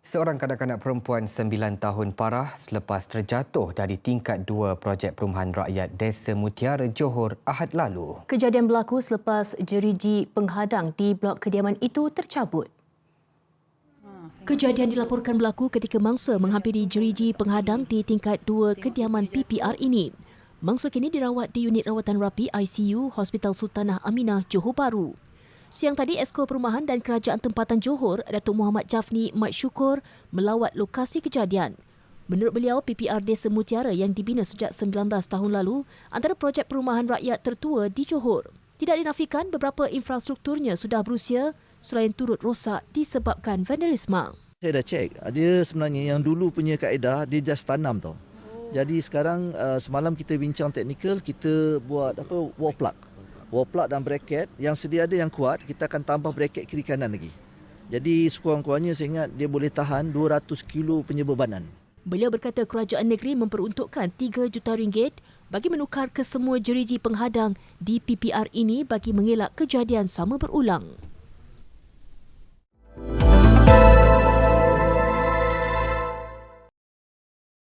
Seorang kanak-kanak perempuan 9 tahun parah selepas terjatuh dari tingkat 2 projek perumahan rakyat Desa Mutiara, Johor Ahad lalu. Kejadian berlaku selepas jeriji penghadang di blok kediaman itu tercabut. Kejadian dilaporkan berlaku ketika mangsa menghampiri jeriji penghadang di tingkat 2 kediaman PPR ini. Mangsa kini dirawat di unit rawatan rapi ICU Hospital Sultanah Aminah, Johor Bahru. Siang tadi, Esko Perumahan dan Kerajaan Tempatan Johor, Datuk Muhammad Jafni Mat Syukur, melawat lokasi kejadian. Menurut beliau, PPR Desa Mutiara yang dibina sejak 19 tahun lalu antara projek perumahan rakyat tertua di Johor. Tidak dinafikan beberapa infrastrukturnya sudah berusia selain turut rosak disebabkan vandalisme. Saya dah cek, dia sebenarnya yang dulu punya kaedah, dia just tanam tau. Jadi sekarang semalam kita bincang teknikal, kita buat wall plug dan bracket yang sedia ada yang kuat, kita akan tambah bracket kiri kanan lagi. Jadi sekurang-kurangnya saya ingat dia boleh tahan 200 kilo punya bebanan. Beliau berkata kerajaan negeri memperuntukkan RM3 juta bagi menukar kesemua jeriji penghadang di PPR ini bagi mengelak kejadian sama berulang.